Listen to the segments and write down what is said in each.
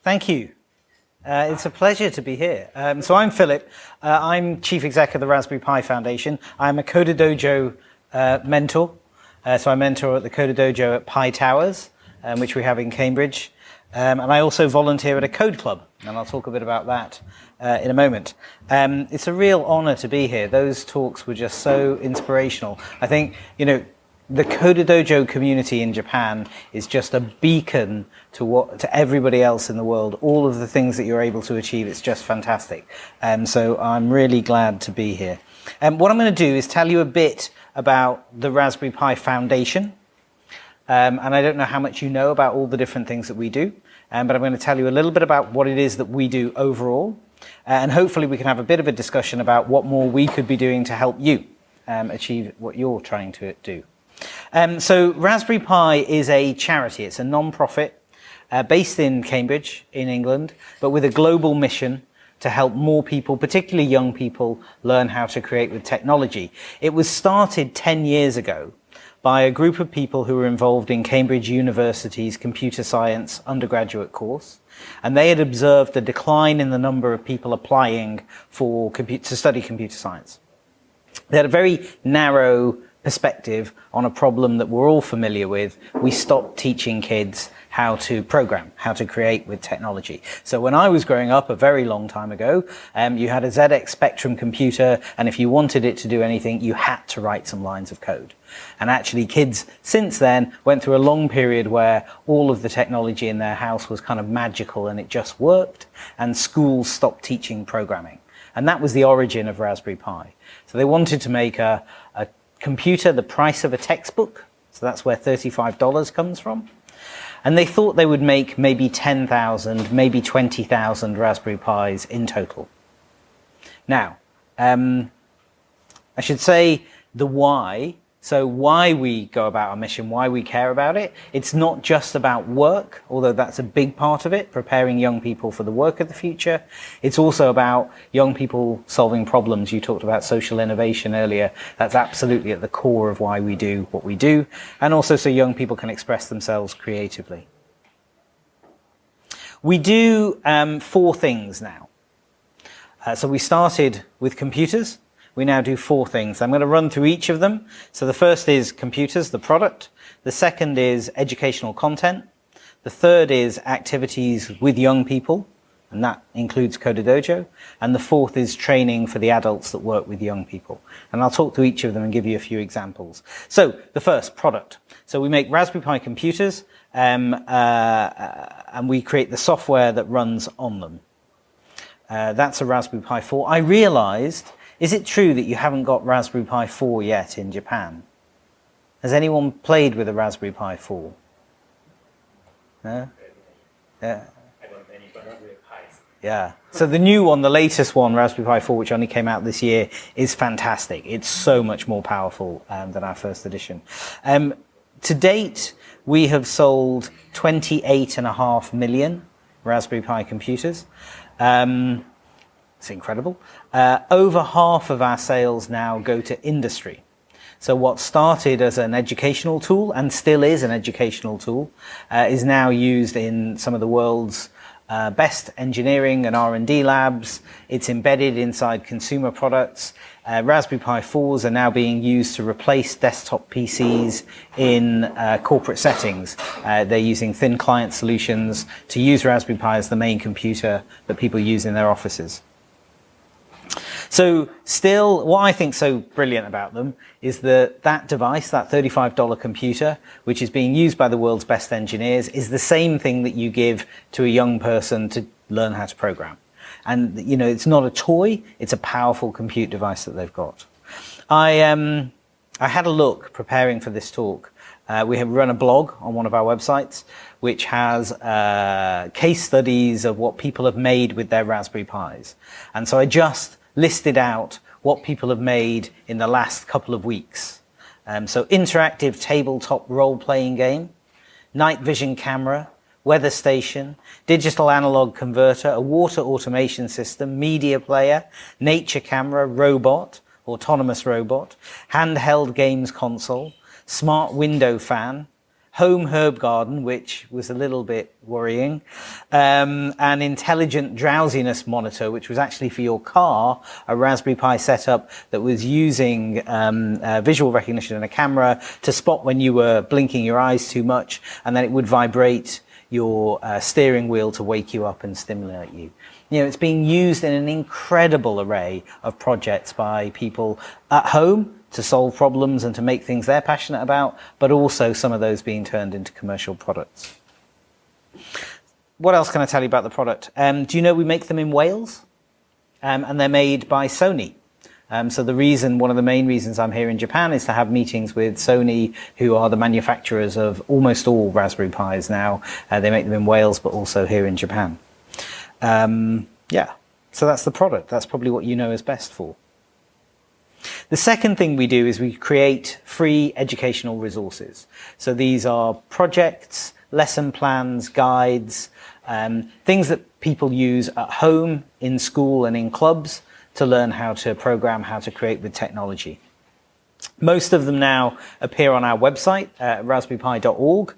Thank you. It's a pleasure to be here. So I'm Philip. I'm Chief Exec of the Raspberry Pi Foundation. I'm a CoderDojo mentor. So I mentor at the CoderDojo at Pi Towers, which we have in Cambridge. And I also volunteer at a code club, and I'll talk a bit about that in a moment. It's a real honor to be here. Those talks were just so inspirational. I think, the CoderDojo community in Japan is just a beacon to everybody else in the world. All of the things that you're able to achieve, it's just fantastic. So I'm really glad to be here. What I'm going to do is tell you a bit about the Raspberry Pi Foundation. And I don't know how much you know about all the different things that we do, but I'm going to tell you a little bit about what it is that we do overall. And hopefully we can have a bit of a discussion about what more we could be doing to help you achieve what you're trying to do. So Raspberry Pi is a charity. It's a non-profit based in Cambridge, in England, but with a global mission to help more people, particularly young people, learn how to create with technology. It was started 10 years ago by a group of people who were involved in Cambridge University's computer science undergraduate course, and they had observed a decline in the number of people applying to study computer science. They had a very narrow perspective on a problem that we're all familiar with. We stopped teaching kids how to program, how to create with technology. So when I was growing up a very long time ago, you had a ZX Spectrum computer, and if you wanted it to do anything, you had to write some lines of code. And actually kids since then went through a long period where all of the technology in their house was kind of magical and it just worked, and schools stopped teaching programming. And that was the origin of Raspberry Pi. So they wanted to make a computer the price of a textbook. So that's where $35 comes from. And they thought they would make maybe 10,000, maybe 20,000 Raspberry Pis in total. Now, I should say the why. So why we go about our mission, why we care about it. It's not just about work, although that's a big part of it, preparing young people for the work of the future. It's also about young people solving problems. You talked about social innovation earlier. That's absolutely at the core of why we do what we do. And also so young people can express themselves creatively. We do 4 things now. So we started with computers. We now do 4 things. I'm going to run through each of them. So the first is computers, the product. The second is educational content. The third is activities with young people, and that includes CoderDojo. And the fourth is training for the adults that work with young people. And I'll talk through each of them and give you a few examples. So the first, product. So we make Raspberry Pi computers, and we create the software that runs on them. That's a Raspberry Pi 4. I realized, is it true that you haven't got Raspberry Pi 4 yet in Japan? Has anyone played with a Raspberry Pi 4? No? Yeah. Yeah. So the new one, the latest one, Raspberry Pi 4, which only came out this year, is fantastic. It's so much more powerful than our first edition. To date, we have sold 28.5 million Raspberry Pi computers. It's incredible. Over half of our sales now go to industry. So what started as an educational tool, and still is an educational tool, is now used in some of the world's best engineering and R&D labs. It's embedded inside consumer products. Raspberry Pi 4s are now being used to replace desktop PCs in corporate settings. They're using thin client solutions to use Raspberry Pi as the main computer that people use in their offices. So still, what I think so brilliant about them is that device, that $35 computer, which is being used by the world's best engineers, is the same thing that you give to a young person to learn how to program. And, it's not a toy, it's a powerful compute device that they've got. I had a look preparing for this talk. We have run a blog on one of our websites, which has case studies of what people have made with their Raspberry Pis. And so I just listed out what people have made in the last couple of weeks. So interactive tabletop role-playing game, night vision camera, weather station, digital analog converter, a water automation system, media player, nature camera, robot, autonomous robot, handheld games console, smart window fan, home herb garden, which was a little bit worrying, an intelligent drowsiness monitor, which was actually for your car, a Raspberry Pi setup that was using visual recognition and a camera to spot when you were blinking your eyes too much, and then it would vibrate your steering wheel to wake you up and stimulate you. You know, it's being used in an incredible array of projects by people at home to solve problems and to make things they're passionate about, but also some of those being turned into commercial products. What else can I tell you about the product? Do you know we make them in Wales? And they're made by Sony. So one of the main reasons I'm here in Japan is to have meetings with Sony, who are the manufacturers of almost all Raspberry Pis now. They make them in Wales, but also here in Japan. So that's the product. That's probably what you know is best for. The second thing we do is we create free educational resources. So these are projects, lesson plans, guides, things that people use at home, in school and in clubs to learn how to program, how to create with technology. Most of them now appear on our website, raspberrypi.org.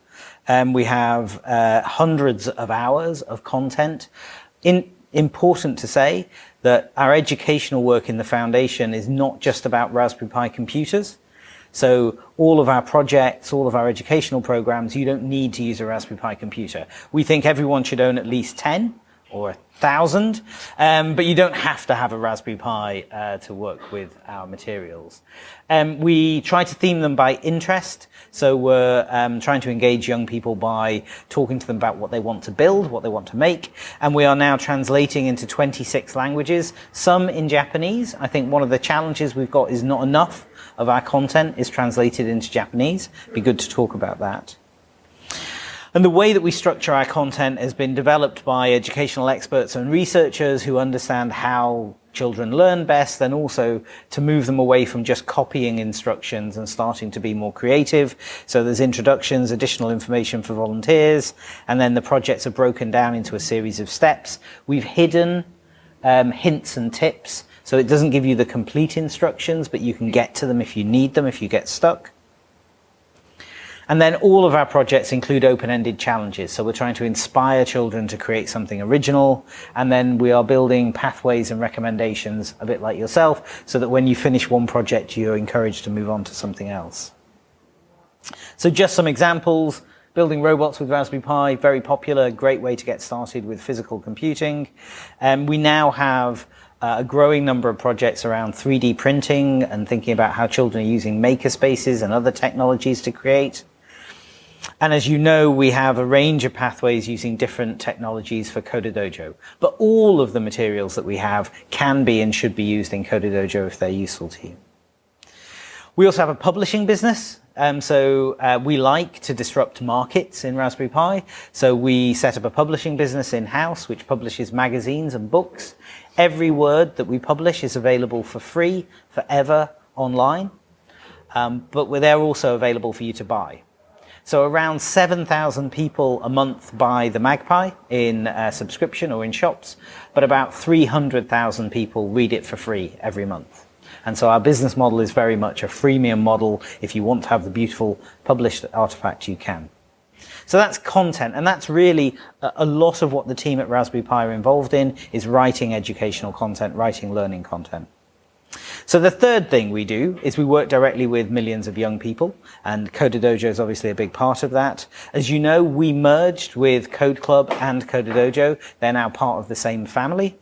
We have hundreds of hours of content. Important to say that our educational work in the foundation is not just about Raspberry Pi computers. So all of our projects, all of our educational programs, you don't need to use a Raspberry Pi computer. We think everyone should own at least 10 or 1,000, but you don't have to have a Raspberry Pi to work with our materials. We try to theme them by interest, so we're trying to engage young people by talking to them about what they want to build, what they want to make, and we are now translating into 26 languages, some in Japanese. I think one of the challenges we've got is not enough of our content is translated into Japanese. It'd be good to talk about that. And the way that we structure our content has been developed by educational experts and researchers who understand how children learn best, and also to move them away from just copying instructions and starting to be more creative. So there's introductions, additional information for volunteers, and then the projects are broken down into a series of steps. We've hidden hints and tips, so it doesn't give you the complete instructions, but you can get to them if you need them, if you get stuck. And then all of our projects include open-ended challenges. So we're trying to inspire children to create something original. And then we are building pathways and recommendations, a bit like yourself, so that when you finish one project, you're encouraged to move on to something else. So just some examples. Building robots with Raspberry Pi, very popular, great way to get started with physical computing. We now have a growing number of projects around 3D printing and thinking about how children are using maker spaces and other technologies to create. And as you know, we have a range of pathways using different technologies for CoderDojo. But all of the materials that we have can be and should be used in CoderDojo if they're useful to you. We also have a publishing business. We like to disrupt markets in Raspberry Pi. So we set up a publishing business in-house which publishes magazines and books. Every word that we publish is available for free, forever, online. But they're also available for you to buy. So around 7,000 people a month buy the Magpie in subscription or in shops, but about 300,000 people read it for free every month. And so our business model is very much a freemium model. If you want to have the beautiful published artifact, you can. So that's content, and that's really a lot of what the team at Raspberry Pi are involved in, is writing educational content, writing learning content. So the third thing we do is we work directly with millions of young people, and CoderDojo is obviously a big part of that. As you know, we merged with Code Club and CoderDojo. They're now part of the same family.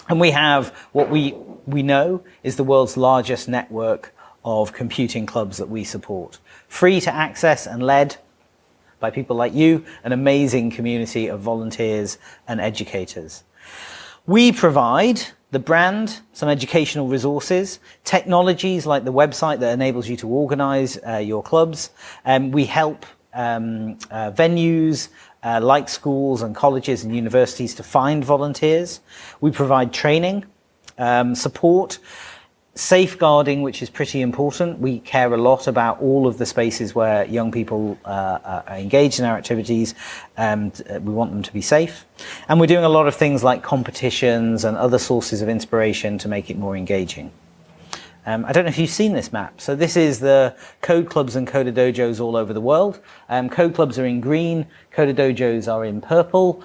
And we have what we know is the world's largest network of computing clubs that we support. Free to access and led by people like you, an amazing community of volunteers and educators. We provide the brand, some educational resources, technologies like the website that enables you to organize your clubs. We help venues like schools and colleges and universities to find volunteers. We provide training, support, safeguarding, which is pretty important. We care a lot about all of the spaces where young people are engaged in our activities, and we want them to be safe. And we're doing a lot of things like competitions and other sources of inspiration to make it more engaging. I don't know if you've seen this map. So this is the code clubs and CoderDojos all over the world. Code clubs are in green, CoderDojos are in purple.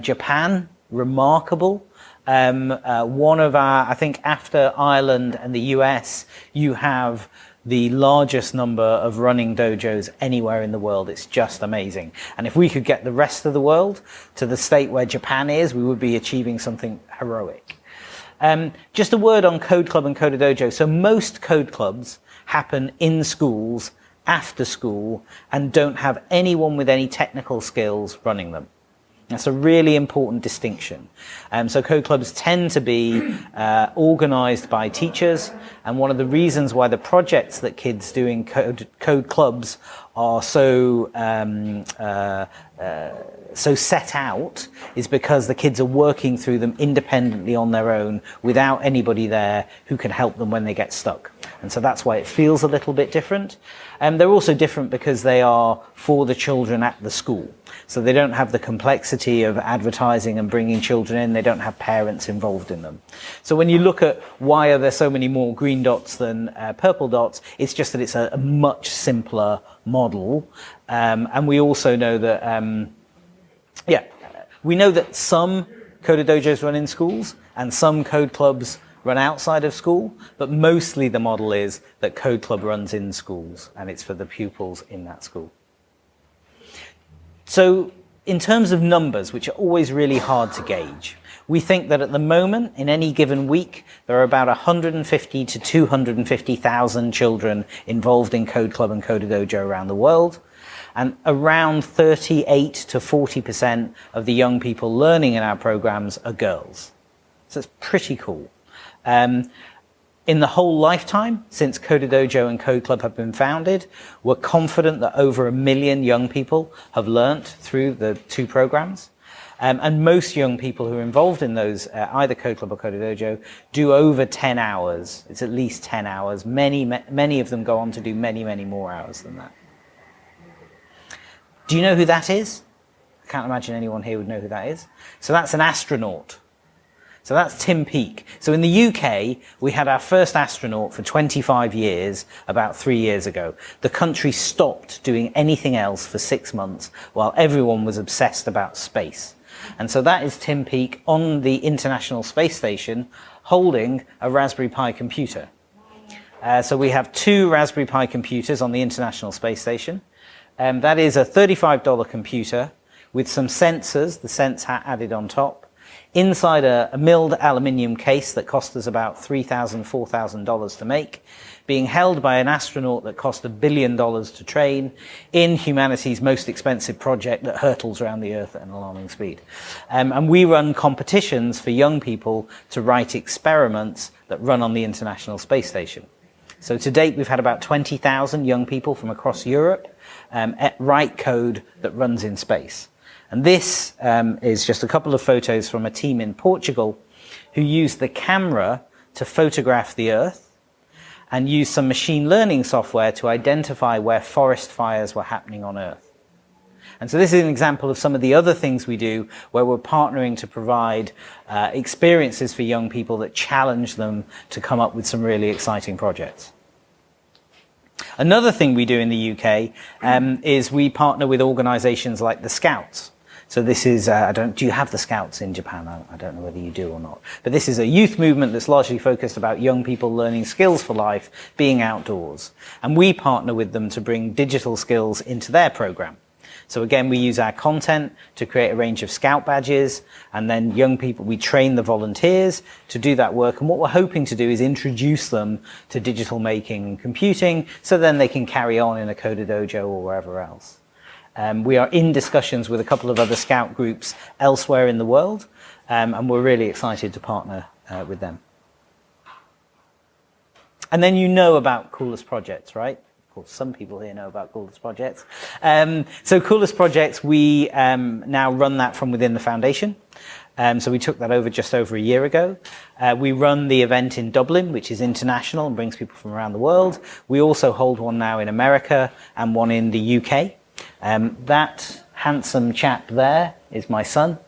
Japan, remarkable. One of our, I think after Ireland and the US, you have the largest number of running dojos anywhere in the world. It's just amazing. And if we could get the rest of the world to the state where Japan is, we would be achieving something heroic. Just a word on Code Club and CoderDojo. So most code clubs happen in schools, after school, and don't have anyone with any technical skills running them. That's a really important distinction. So code clubs tend to be organized by teachers, and one of the reasons why the projects that kids do in code clubs are so set out is because the kids are working through them independently on their own without anybody there who can help them when they get stuck. And so that's why it feels a little bit different. They're also different because they are for the children at the school. So they don't have the complexity of advertising and bringing children in. They don't have parents involved in them. So when you look at why are there so many more green dots than purple dots, it's just that it's a much simpler model. And we also know that, we know that some CoderDojos run in schools and some code clubs run outside of school, but mostly the model is that Code Club runs in schools and it's for the pupils in that school. So in terms of numbers, which are always really hard to gauge, we think that at the moment, in any given week, there are about 150 to 250,000 children involved in Code Club and CoderDojo around the world. And around 38 to 40% of the young people learning in our programs are girls. So it's pretty cool. In the whole lifetime, since CoderDojo and Code Club have been founded, we're confident that over 1 million young people have learnt through the two programs. And most young people who are involved in those, either Code Club or CoderDojo, do over 10 hours. It's at least 10 hours. Many of them go on to do many, many more hours than that. Do you know who that is? I can't imagine anyone here would know who that is. So that's an astronaut. So that's Tim Peake. So in the UK, we had our first astronaut for 25 years, about 3 years ago. The country stopped doing anything else for 6 months while everyone was obsessed about space. And so that is Tim Peake on the International Space Station holding a Raspberry Pi computer. So we have 2 Raspberry Pi computers on the International Space Station. That is a $35 computer with some sensors, the Sense hat added on top, inside a milled aluminium case that cost us about $3,000, $4,000 to make, being held by an astronaut that cost $1 billion to train in humanity's most expensive project that hurtles around the Earth at an alarming speed. And we run competitions for young people to write experiments that run on the International Space Station. So to date, we've had about 20,000 young people from across Europe write code that runs in space. And this is just a couple of photos from a team in Portugal who used the camera to photograph the Earth and used some machine learning software to identify where forest fires were happening on Earth. And so this is an example of some of the other things we do where we're partnering to provide experiences for young people that challenge them to come up with some really exciting projects. Another thing we do in the UK is we partner with organizations like the Scouts. So this is, do you have the Scouts in Japan? I don't know whether you do or not. But this is a youth movement that's largely focused about young people learning skills for life, being outdoors. And we partner with them to bring digital skills into their program. So again, we use our content to create a range of Scout badges, and then young people, we train the volunteers to do that work. And what we're hoping to do is introduce them to digital making and computing, so then they can carry on in a CoderDojo or wherever else. We are in discussions with a couple of other Scout groups elsewhere in the world, and we're really excited to partner with them. And then you know about Coolest Projects, right? Of course, some people here know about Coolest Projects. So Coolest Projects, we now run that from within the foundation. So we took that over just over a year ago. We run the event in Dublin, which is international and brings people from around the world. We also hold one now in America and one in the UK. That handsome chap there is my son.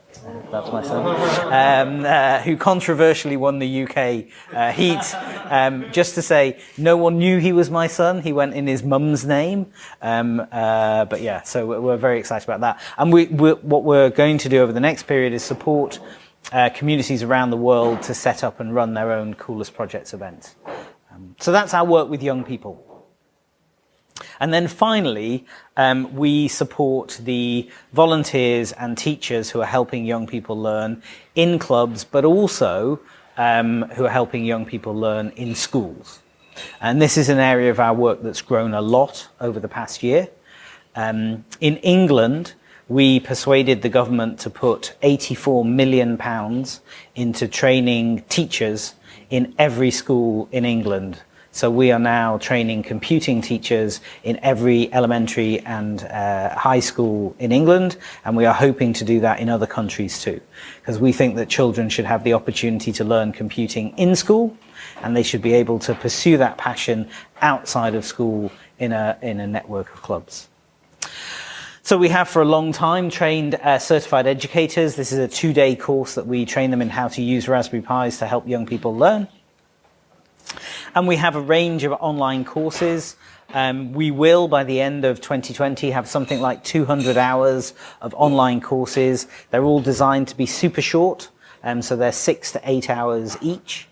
That's my son, who controversially won the UK heat. Just to say, no one knew he was my son. He went in his mum's name. But yeah, so we're very excited about that. And what we're going to do over the next period is support communities around the world to set up and run their own Coolest Projects events. So that's our work with young people. And then finally, we support the volunteers and teachers who are helping young people learn in clubs, but also who are helping young people learn in schools. And this is an area of our work that's grown a lot over the past year. In England, we persuaded the government to put £84 million into training teachers in every school in England. So we are now training computing teachers in every elementary and high school in England, and we are hoping to do that in other countries too, because we think that children should have the opportunity to learn computing in school, and they should be able to pursue that passion outside of school in a network of clubs. So we have for a long time trained certified educators. This is a 2-day course that we train them in how to use Raspberry Pis to help young people learn. And we have a range of online courses. We will, by the end of 2020, have something like 200 hours of online courses. They're all designed to be super short, so they're 6 to 8 hours each.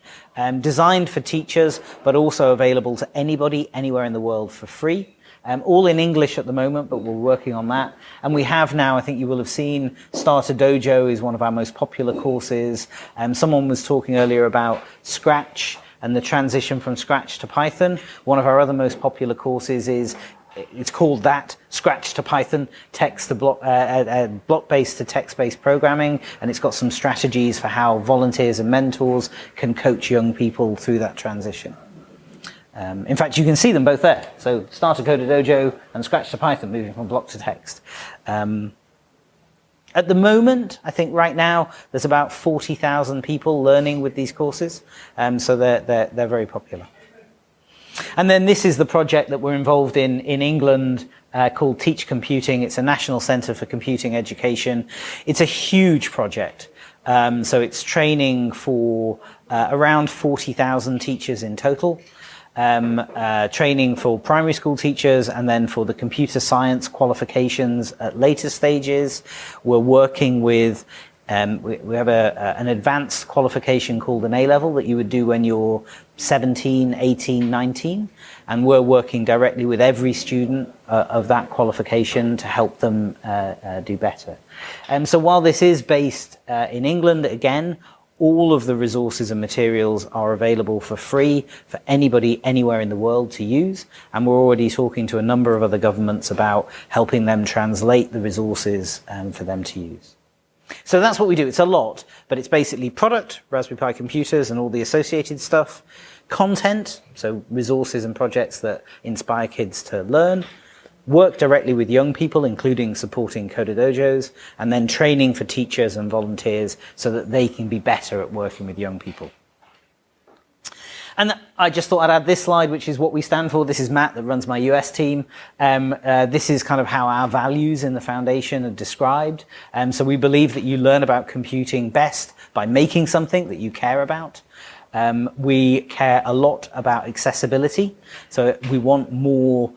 Designed for teachers, but also available to anybody, anywhere in the world for free. All in English at the moment, but we're working on that. And we have now, I think you will have seen, CoderDojo is one of our most popular courses. Someone was talking earlier about Scratch and the transition from Scratch to Python. One of our other most popular courses it's called that, Scratch to Python, text to block-based to text-based programming, and it's got some strategies for how volunteers and mentors can coach young people through that transition. In fact, you can see them both there. So Start a CoderDojo and Scratch to Python, moving from block to text. At the moment, I think right now, there's about 40,000 people learning with these courses, so they're very popular. And then this is the project that we're involved in England called Teach Computing. It's a national centre for computing education. It's a huge project. So it's training for around 40,000 teachers in total. Training for primary school teachers and then for the computer science qualifications at later stages. We're working with, we have an advanced qualification called an A-level that you would do when you're 17, 18, 19. And we're working directly with every student of that qualification to help them do better. So while this is based in England, again, all of the resources and materials are available for free for anybody anywhere in the world to use. And we're already talking to a number of other governments about helping them translate the resources for them to use. So that's what we do. It's a lot, but it's basically product, Raspberry Pi computers and all the associated stuff, content, so resources and projects that inspire kids to learn, work directly with young people, including supporting CoderDojos, and then training for teachers and volunteers so that they can be better at working with young people. And I just thought I'd add this slide, which is what we stand for. This is Matt that runs my US team. This is kind of how our values in the foundation are described. So we believe that you learn about computing best by making something that you care about. We care a lot about accessibility. So we want more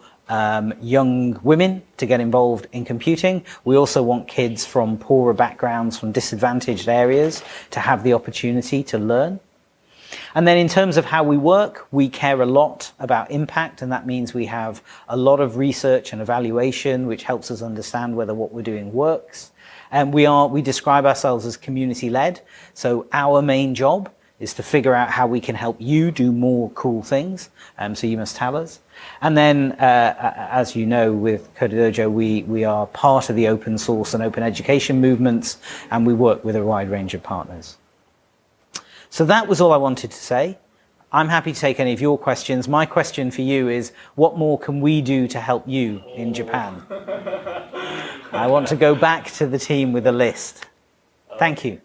young women to get involved in computing. We also want kids from poorer backgrounds, from disadvantaged areas, to have the opportunity to learn. And then in terms of how we work, we care a lot about impact, and that means we have a lot of research and evaluation, which helps us understand whether what we're doing works. And we describe ourselves as community-led, so our main job is to figure out how we can help you do more cool things, so you must tell us. And then, as you know, with CoderDojo, we are part of the open source and open education movements, and we work with a wide range of partners. So that was all I wanted to say. I'm happy to take any of your questions. My question for you is, what more can we do to help you in Japan? I want to go back to the team with a list. Thank you.